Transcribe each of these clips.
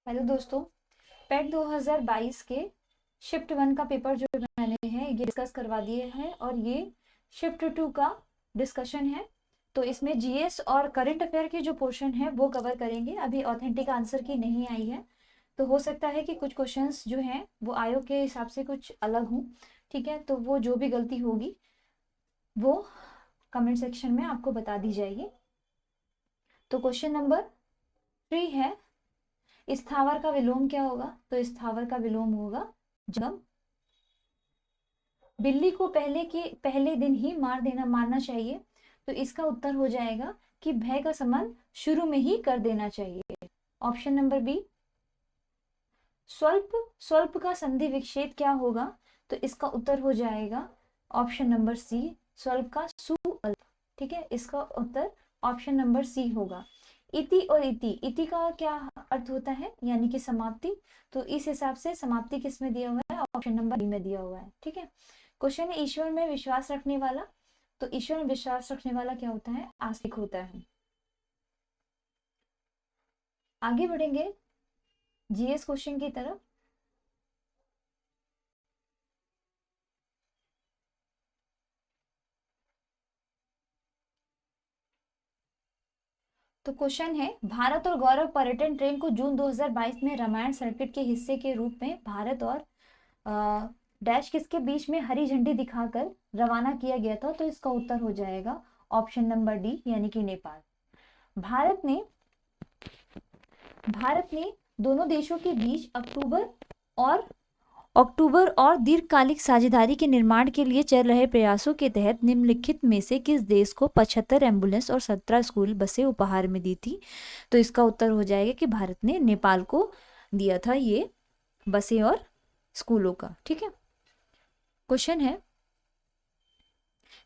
Hello दोस्तों, पेट 2022 के shift 1 का पेपर जो मैंने है ये डिस्कस करवा दिए हैं और ये शिफ्ट 2 का डिस्कशन है। तो इसमें जीएस और करंट अफेयर के जो पोर्शन है वो कवर करेंगे। अभी ऑथेंटिक आंसर की नहीं आई है, तो हो सकता है कि कुछ क्वेश्चंस जो हैं वो आयोग के हिसाब से कुछ अलग हों। ठीक है, तो वो जो भी गलती होगी वो कमेंट सेक्शन में आपको बता दी जाएगी। तो क्वेश्चन नंबर 3 है, स्थावर का विलोम क्या होगा? तो स्थावर का विलोम होगा जंगम। बिल्ली को पहले दिन ही मारना चाहिए, तो इसका उत्तर हो जाएगा कि भय का संबंध शुरू में ही कर देना चाहिए। Option number B. स्वल्प स्वल्प का संधि विच्छेद क्या होगा? तो इसका उत्तर हो जाएगा ऑप्शन नंबर सी, स्वल्प का सुअल्प। ठीक है, इसका उत्तर ऑप्शन नंबर सी होगा। इति और इति, इति का क्या अर्थ होता है? यानी कि समाप्ति। तो इस हिसाब से समाप्ति किस में दिया हुआ है? ऑप्शन नंबर बी में दिया हुआ है। ठीक है, क्वेश्चन है ईश्वर में विश्वास रखने वाला। तो ईश्वर में विश्वास रखने वाला क्या होता है? आस्तिक होता है। आगे बढ़ेंगे जीएस क्वेश्चन की तरफ। तो क्वेश्चन है, भारत और गौरव पर्यटन ट्रेन को जून 2022 में रामायण सर्किट के हिस्से के रूप में भारत और डैश किसके बीच में हरी झंडी दिखाकर रवाना किया गया था? तो इसका उत्तर हो जाएगा ऑप्शन नंबर डी, यानी कि नेपाल। भारत ने दोनों देशों के बीच अक्टूबर और दीर्घकालिक साझेदारी के निर्माण के लिए चल रहे प्रयासों के तहत निम्नलिखित में से किस देश को 75 एम्बुलेंस और 17 स्कूल बसें उपहार में दी थी? तो इसका उत्तर हो जाएगा कि भारत ने नेपाल को दिया था ये बसें और स्कूलों का। ठीक है, क्वेश्चन है,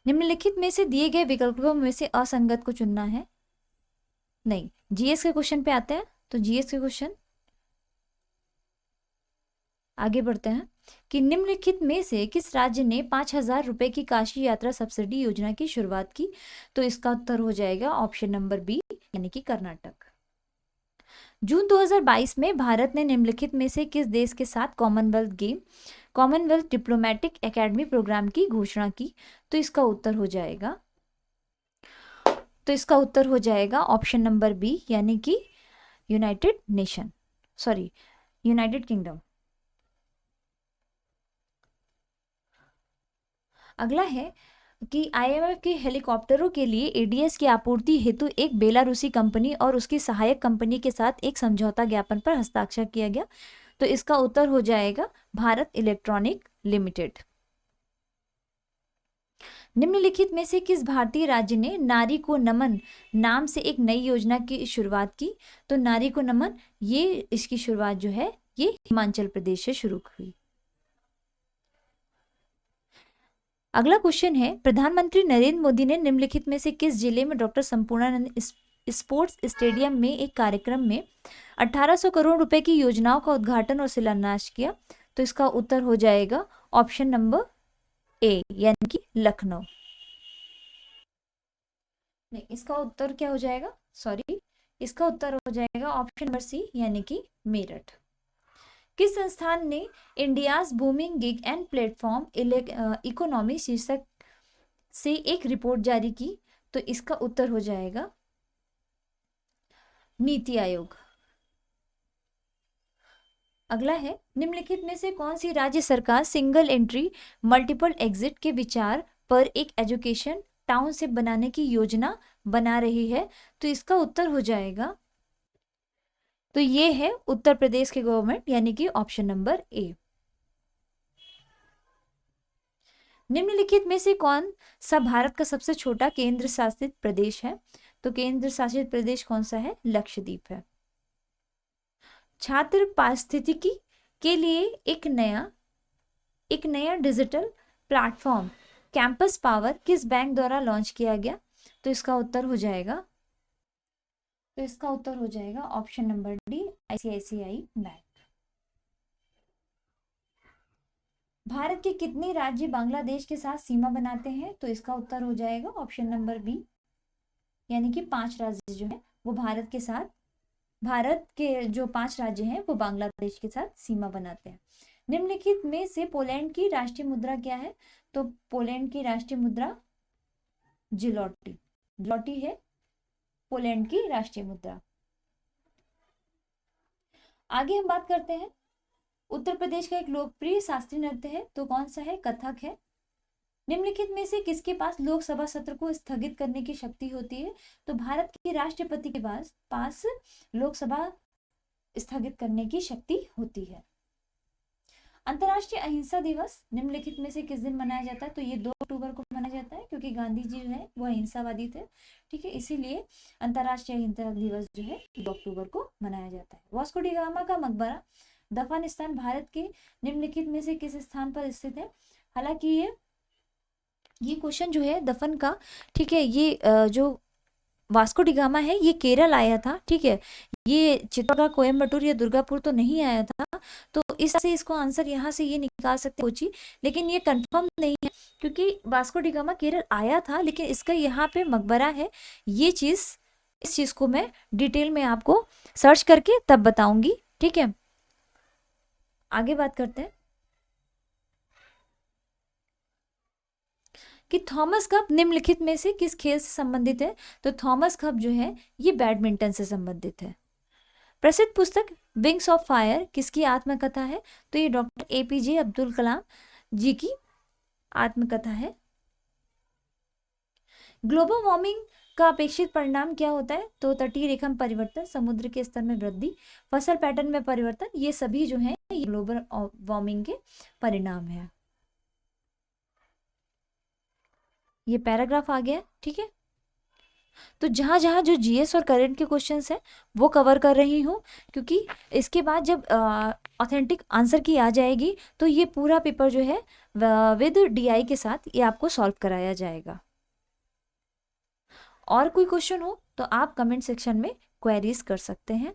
निम्नलिखित में से दिए गए विकल्पों में से असंगत को चुनना है। नहीं, जीएस के क्वेश्चन पे आते हैं। तो जीएस के क्वेश्चन आगे बढ़ते हैं कि निम्नलिखित में से किस राज्य ने 5,000 रुपए की काशी यात्रा सब्सिडी योजना की शुरुआत की? तो इसका उत्तर हो जाएगा ऑप्शन नंबर बी, यानी कि कर्नाटक। जून 2022 में भारत ने निम्नलिखित में से किस देश के साथ कॉमनवेल्थ डिप्लोमेटिक एकेडमी प्रोग्राम की घोषणा की? तो इसका उत्तर हो जाएगा ऑप्शन नंबर बी, यानी कि यूनाइटेड किंगडम। अगला है कि आईएमएफ के हेलीकॉप्टरों के लिए एडीएस की आपूर्ति हेतु एक बेलारूसी कंपनी और उसकी सहायक कंपनी के साथ एक समझौता ज्ञापन पर हस्ताक्षर किया गया। तो इसका उत्तर हो जाएगा भारत इलेक्ट्रॉनिक लिमिटेड। निम्नलिखित में से किस भारतीय राज्य ने नारी को नमन नाम से एक नई योजना की शुरुआत की? तो नारी को नमन, इसकी शुरुआत जो है ये हिमाचल प्रदेश से शुरू हुई। अगला क्वेश्चन है, प्रधानमंत्री नरेंद्र मोदी ने निम्नलिखित में से किस जिले में डॉक्टर संपूर्णानंद स्पोर्ट्स स्टेडियम में एक कार्यक्रम में 1800 करोड़ रुपए की योजनाओं का उद्घाटन और शिलान्यास किया? तो इसका उत्तर हो जाएगा ऑप्शन नंबर ए, यानी कि लखनऊ। नहीं, इसका उत्तर क्या हो जाएगा? इसका उत्तर हो जाएगा ऑप्शन नंबर सी, यानी कि मेरठ। किस संस्थान ने India's booming gig and platform economy शीर्षक से एक रिपोर्ट जारी की? तो इसका उत्तर हो जाएगा नीति आयोग। अगला है, निम्नलिखित में से कौन सी राज्य सरकार सिंगल एंट्री मल्टीपल एग्जिट के विचार पर एक एजुकेशन टाउनशिप बनाने की योजना बना रही है? तो इसका उत्तर हो जाएगा, तो ये है उत्तर प्रदेश के गवर्नमेंट, यानी कि ऑप्शन नंबर ए। निम्नलिखित में से कौन सा भारत का सबसे छोटा केंद्र शासित प्रदेश है? तो केंद्र शासित प्रदेश कौन सा है? लक्षद्वीप है। छात्र पारिस्थितिकी के लिए एक नया डिजिटल प्लेटफॉर्म कैंपस पावर किस बैंक द्वारा लॉन्च किया गया? तो इसका उत्तर हो जाएगा option number D, ICICI bank. Bharat के कितने राज्य बांग्लादेश के साथ सीमा बनाते हैं? तो इसका उत्तर हो जाएगा ऑप्शन नंबर बी, यानी कि 5 राज्य जो है वो भारत के साथ भारत के जो 5 राज्य हैं वो बांग्लादेश के साथ सीमा बनाते हैं। निम्नलिखित में से पोलैंड की राष्ट्रीय मुद्रा क्या है? तो पोलैंड की राष्ट्रीय मुद्रा जिलोटी, जिलोटी है पोलैंड की राष्ट्रीय मुद्रा। आगे हम बात करते हैं, उत्तर प्रदेश का एक लोकप्रिय शास्त्रीय नृत्य है, तो कौन सा है? कथक है। निम्नलिखित में से किसके पास लोकसभा सत्र को स्थगित करने की शक्ति होती है? तो भारत के राष्ट्रपति के पास लोकसभा स्थगित करने की शक्ति होती है। अंतर्राष्ट्रीय अहिंसा दिवस निम्नलिखित में से किस दिन मनाया जाता है? तो ये 2 अक्टूबर को मनाया जाता है, क्योंकि गांधी जी जो है वो अहिंसावादी थे, ठीक है, इसीलिए अंतर्राष्ट्रीय अहिंसा दिवस जो है 2 अक्टूबर को मनाया जाता है। वास्को डी गामा का मकबरा दफन स्थान भारत के निम्नलिखित में से किस स्थान पर स्थित है? हालांकि ये क्वेश्चन जो है दफन का, ठीक है, ये जो वास्को डी गामा है ये केरल आया था, ठीक है, ये चित्तौड़गढ़, कोयम्बटूर या दुर्गापुर तो नहीं आया था, तो इससे इसको आंसर यहाँ से ये निकाल सकते कोची, लेकिन ये कंफर्म नहीं है क्योंकि वास्को डी गामा केरल आया था, लेकिन इसका यहाँ पे मकबरा है। ये चीज, इस चीज को मैं डिटेल में आपको सर्च करके तब बताऊंगी, ठीक है। आगे बात करते हैं कि थॉमस कप निम्नलिखित में से किस खेल से संबंधित है? तो थॉमस कप जो है ये बैडमिंटन से संबंधित है। प्रसिद्ध पुस्तक विंग्स ऑफ फायर किसकी आत्मकथा है? तो ये डॉक्टर एपीजे अब्दुल कलाम जी की आत्मकथा है। ग्लोबल वार्मिंग का अपेक्षित परिणाम क्या होता है? तो तटीय रेखा में परिवर्तन, समुद्र के स्तर में वृद्धि, फसल पैटर्न में परिवर्तन, ये सभी जो है ये ग्लोबल वार्मिंग के परिणाम है। ये पैराग्राफ आ गया, ठीक है। तो जहाँ जहाँ जो जीएस और करंट के क्वेश्चंस हैं वो कवर कर रही हूँ, क्योंकि इसके बाद जब ऑथेंटिक आंसर की आ जाएगी तो ये पूरा पेपर जो है विद डीआई के साथ ये आपको सॉल्व कराया जाएगा। और कोई क्वेश्चन हो तो आप कमेंट सेक्शन में क्वेरीज कर सकते हैं।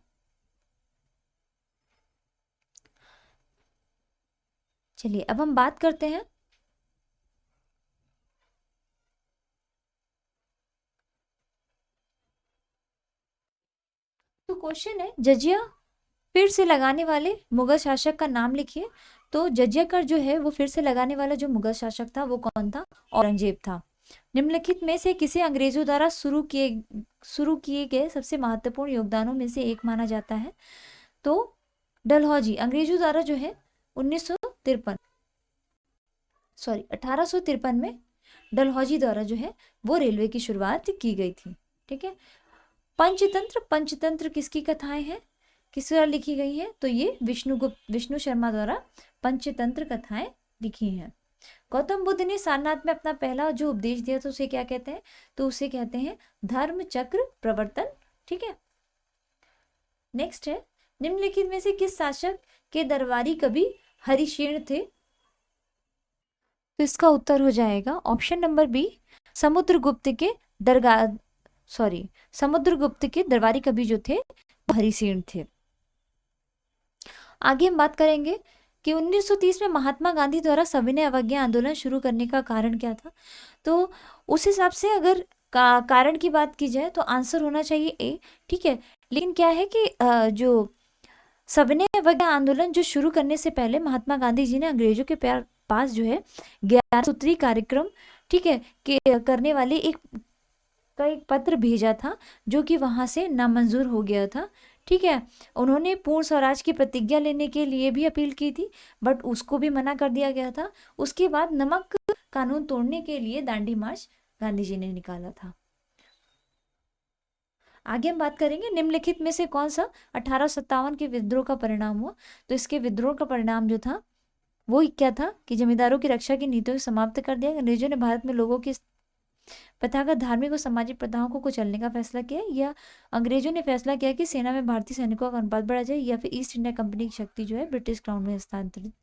चलिए अब हम बात करते हैं तो क्वेश्चन है जजिया फिर से लगाने वाले मुगल शासक का नाम लिखिए। तो जजिया कर जो है वो फिर से लगाने वाला जो मुगल शासक था वो कौन था? औरंगजेब था। निम्नलिखित में से किसे अंग्रेजों द्वारा शुरू किए गए सबसे महत्वपूर्ण योगदानों में से एक माना जाता है? तो डलहौजी अंग्रेजों द्वारा जो है 1853 में डलहौजी द्वारा जो है वो रेलवे की शुरुआत की गई थी, ठीक है। पंचतंत्र किसकी कथाएं हैं, किस द्वारा लिखी गई है? तो ये विष्णु शर्मा द्वारा पंचतंत्र कथाएं लिखी हैं। गौतम बुद्ध ने सारनाथ में अपना पहला जो उपदेश दिया तो उसे क्या कहते हैं? तो उसे कहते हैं धर्म चक्र प्रवर्तन, ठीक है। नेक्स्ट है निम्नलिखित में से किस शासक के दरबारी कवि हरिशेन थे? तो इसका उत्तर हो जाएगा ऑप्शन नंबर बी, समुद्रगुप्त के दरबारी कवि जो थे वो हरिसेन थे। आगे हम बात करेंगे कि 1930 में महात्मा गांधी द्वारा सविनय अवज्ञा आंदोलन शुरू करने का कारण क्या था? तो उस हिसाब से अगर कारण की बात की जाए तो आंसर होना चाहिए ए, ठीक है। लेकिन क्या है कि जो सविनय अवज्ञा आंदोलन जो शुरू करने से पहले महात्मा गांधी जी ने अंग्रेजों के पास जो है 11 सूत्री कार्यक्रम, ठीक है, के करने वाले एक पत्र भेजा था जो कि वहां से नामंजूर हो गया था, ठीक है। उन्होंने पूर्ण स्वराज की प्रतिज्ञा लेने के लिए भी अपील की थी, बट उसको भी मना कर दिया गया था। उसके बाद नमक कानून तोड़ने के लिए दांडी मार्च गांधी जी ने निकाला था। आगे हम बात करेंगे निम्नलिखित में से कौन सा 1857 के विद्रोह का परिणाम हुआ? तो इसके विद्रोह का परिणाम जो था वो क्या था कि जमींदारों की रक्षा की नीतियों को समाप्त कर दिया। अंग्रेजों ने भारत में लोगों की प्रथागत धार्मिक और सामाजिक प्रथाओं को कुचलने का फैसला किया, या अंग्रेजों ने फैसला किया कि सेना में भारतीय सैनिकों का अनुपात बढ़ा जाए, या फिर ईस्ट इंडिया कंपनी की शक्ति जो है ब्रिटिश क्राउन में हस्तांतरित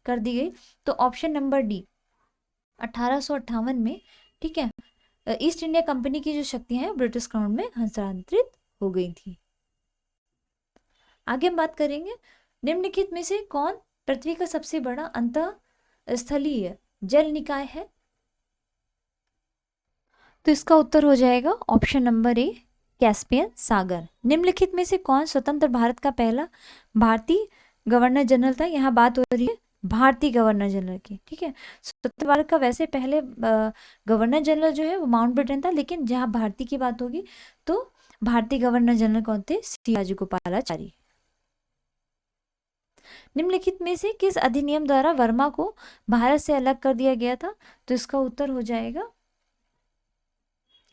कर दी गई। तो ऑप्शन नंबर डी 1858 में, ठीक है, ईस्ट इंडिया कंपनी की जो शक्तियां हैं ब्रिटिश क्राउन में हस्तांतरित हो गई थी। आगे हम बात करेंगे निम्नलिखित में से कौन पृथ्वी का सबसे बड़ा अंतःस्थलीय जल निकाय है? तो इसका उत्तर हो जाएगा ऑप्शन नंबर ए, कैस्पियन सागर। निम्नलिखित में से कौन स्वतंत्र भारत का पहला भारतीय गवर्नर जनरल था? यहाँ बात हो रही है भारतीय गवर्नर जनरल की, ठीक है। स्वतंत्र भारत का वैसे पहले गवर्नर जनरल जो है वो माउंटबेटन था, लेकिन जहाँ भारतीय की बात होगी तो भारतीय गवर्नर जनरल कौन थे? श्री राजगोपालाचारी। निम्नलिखित में से किस अधिनियम द्वारा वर्मा को भारत से अलग कर दिया गया था? तो इसका उत्तर हो जाएगा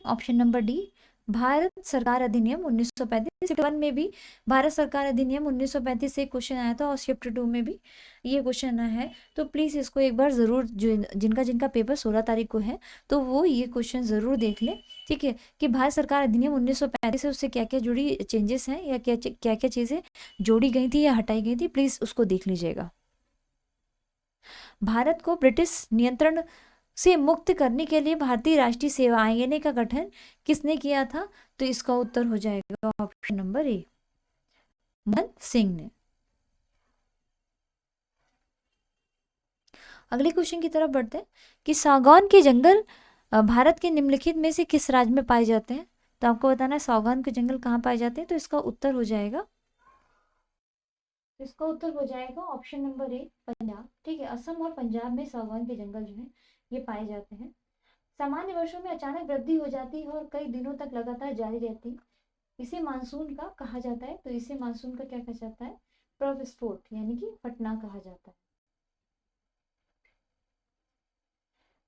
ऑप्शन नंबर डी, भारत सरकार अधिनियम 1935। शिफ्ट 1 में भी भारत सरकार अधिनियम 1935 से क्वेश्चन आया था और शिफ्ट 2 में भी ये क्वेश्चन आया है। तो प्लीज़ इसको एक बार ज़रूर, जो जिनका पेपर 16 तारीख को है तो वो ये क्वेश्चन ज़रूर देख लें, ठीक है, कि भारत सरकार अधिनियम 1935 से उससे क्या क्या जुड़ी चेंजेस हैं या क्या क्या क्या चीज़ें जोड़ी गई थी या हटाई गई थी, प्लीज़ उसको देख लीजिएगा। भारत को ब्रिटिश नियंत्रण से मुक्त करने के लिए भारतीय राष्ट्रीय सेवा आईएनए का गठन किसने किया था? तो इसका उत्तर हो जाएगा option number A, Manmohan Singh ने। अगले क्वेश्चन की तरफ बढ़ते हैं कि सागौन के जंगल भारत के निम्नलिखित में से किस राज्य में पाए जाते हैं? तो आपको बताना है सागौन के जंगल कहाँ पाए जाते हैं। तो इसका उत्तर हो जाएगा ऑप्शन नंबर ए, पंजाब, ठीक है। असम और पंजाब में सागौन के जंगल जो है ये पाए जाते हैं। सामान्य वर्षों में अचानक वृद्धि हो जाती है और कई दिनों तक लगातार जारी रहती है, इसे मानसून का कहा जाता है। तो इसे मानसून का क्या कहा जाता है? प्रविस्फोट यानी कि फटना कहा जाता है।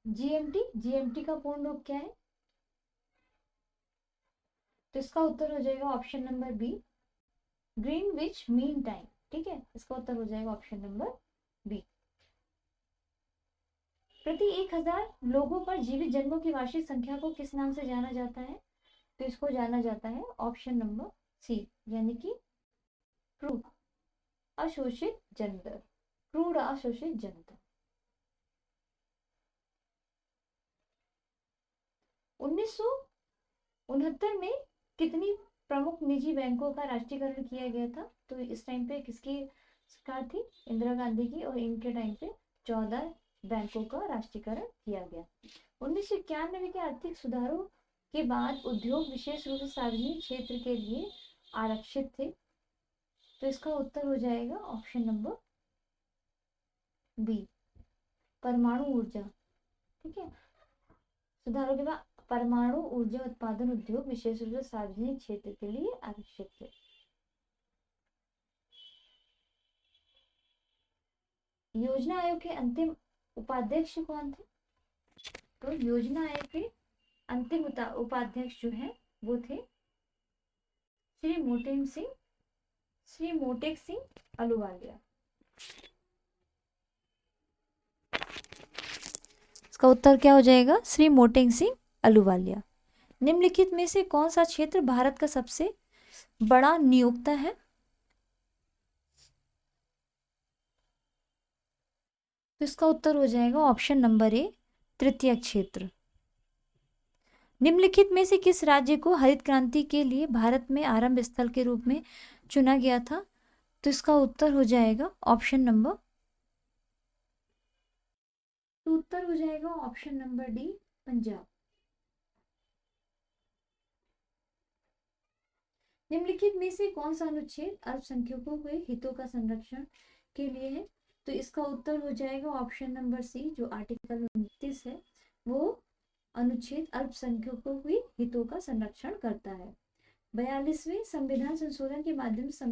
जीएमटी का पूर्ण रूप क्या है? तो इसका उत्तर हो जाएगा option number B, Greenwich mean time, ठीक है। इसका उत्तर हो जाएगा ऑप्शन नंबर बी। प्रति 1000 लोगों पर जीवित जन्मों की वार्षिक संख्या को किस नाम से जाना जाता है? तो इसको जाना जाता है ऑप्शन नंबर सी, यानी कि क्रूड अशोषित जन्म दर, क्रूड अशोषित जन्म दर। 1969 में कितनी प्रमुख निजी बैंकों का राष्ट्रीयकरण किया गया था? तो इस टाइम पे किसकी सरकार थी? इंदिरा गांधी की, और इनके टाइम पे 14 बैंकों का राष्ट्रीयकरण किया गया। 1991 के आर्थिक सुधारों के बाद उद्योग विशेष रूप से सार्वजनिक क्षेत्र के लिए आरक्षित थे। तो इसका उत्तर हो जाएगा ऑप्शन नंबर बी, परमाणु ऊर्जा, ठीक है। सुधारों के बाद परमाणु ऊर्जा उत्पादन उद्योग विशेष रूप से सार्वजनिक क्षेत्र के लिए आरक्षित थे। योजना आयोग के अंतिम उपाध्यक्ष कौन थे? तो योजना आयोग के अंतिम उपाध्यक्ष जो है वो थे श्री मोटेक सिंह अहलूवालिया। इसका उत्तर क्या हो जाएगा? श्री मोटेक सिंह अहलूवालिया। निम्नलिखित में से कौन सा क्षेत्र भारत का सबसे बड़ा नियोक्ता है? तो इसका उत्तर हो जाएगा ऑप्शन नंबर ए, तृतीय क्षेत्र। निम्नलिखित में से किस राज्य को हरित क्रांति के लिए भारत में आरंभ स्थल के रूप में चुना गया था? तो इसका उत्तर हो जाएगा ऑप्शन नंबर डी, पंजाब। निम्नलिखित में से कौन सा अनुच्छेद अल्पसंख्यकों के हितों का संरक्षण के लिए है? तो इसका उत्तर हो जाएगा ऑप्शन नंबर सी, जो आर्टिकल 29 है वो अनुच्छेद अल्पसंख्यकों के हितों का संरक्षण करता है। 42वें संविधान संशोधन के माध्यम से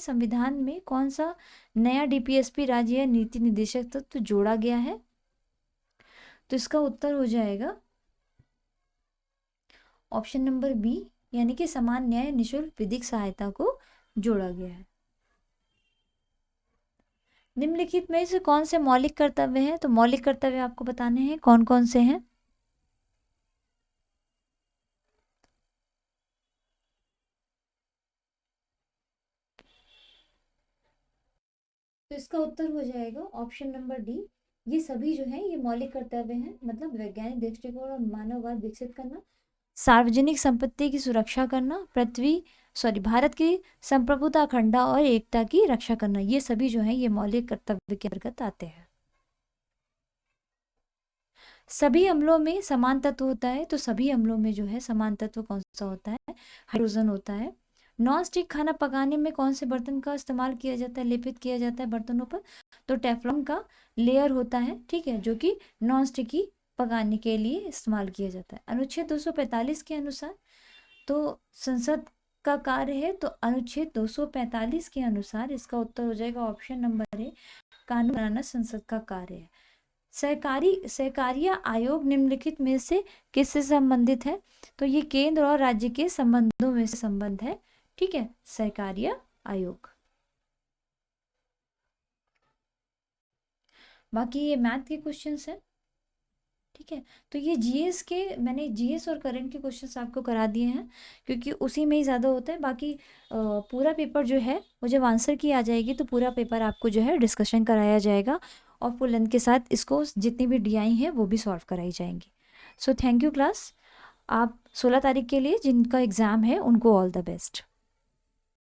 संविधान में कौन सा नया डीपीएसपी राज्य या नीति निदेशक तत्व जोड़ा गया है? तो इसका उत्तर हो जाएगा ऑप्शन नंबर बी, यानी कि समान न्याय निशुल्क विधिक सहायता को जोड़ा गया है। निम्नलिखित में से कौन से मौलिक कर्तव्य हैं? तो मौलिक कर्तव्य आपको बताने हैं कौन कौन से हैं। तो इसका उत्तर हो जाएगा ऑप्शन नंबर डी, ये सभी जो है ये मौलिक कर्तव्य हैं, मतलब वैज्ञानिक दृष्टिकोण और मानववाद विकसित करना, सार्वजनिक संपत्ति की सुरक्षा करना, भारत की संप्रभुता, अखंडता और एकता की रक्षा करना, ये सभी जो है ये मौलिक कर्तव्य के अंतर्गत आते हैं। सभी अम्लों में समान तत्व होता है, तो सभी अम्लों में जो है समान तत्व कौन सा होता है? हाइड्रोजन होता है। नॉन स्टिक खाना पकाने में कौन से बर्तन का इस्तेमाल किया जाता है, लेपित किया जाता है बर्तनों पर? तो टेफ्लॉन का लेयर होता है, ठीक है, जो कि नॉन स्टिकी पकाने के लिए इस्तेमाल किया जाता है। अनुच्छेद 245 के अनुसार तो संसद का कार्य है, तो अनुच्छेद 245 के अनुसार इसका उत्तर हो जाएगा ऑप्शन नंबर ए, कानून बनाना संसद का कार्य है। सहकारिता आयोग निम्नलिखित में से किससे संबंधित है? तो ये केंद्र और राज्य के संबंधों में से संबंध है, ठीक है, सहकारिता आयोग। बाकी ये मैथ के क्वेश्चंस हैं, ठीक है। तो ये जीएस के, मैंने जीएस और करंट के क्वेश्चंस आपको करा दिए हैं क्योंकि उसी में ही ज़्यादा होता है। बाकी पूरा पेपर जो है वो जब आंसर की आ जाएगी तो पूरा पेपर आपको जो है डिस्कशन कराया जाएगा और फुल लेंथ के साथ इसको जितनी भी DI हैं वो भी सॉल्व कराई जाएंगी। So thank you class. आप 16 तारीख के लिए जिनका एग्ज़ाम है उनको ऑल द बेस्ट।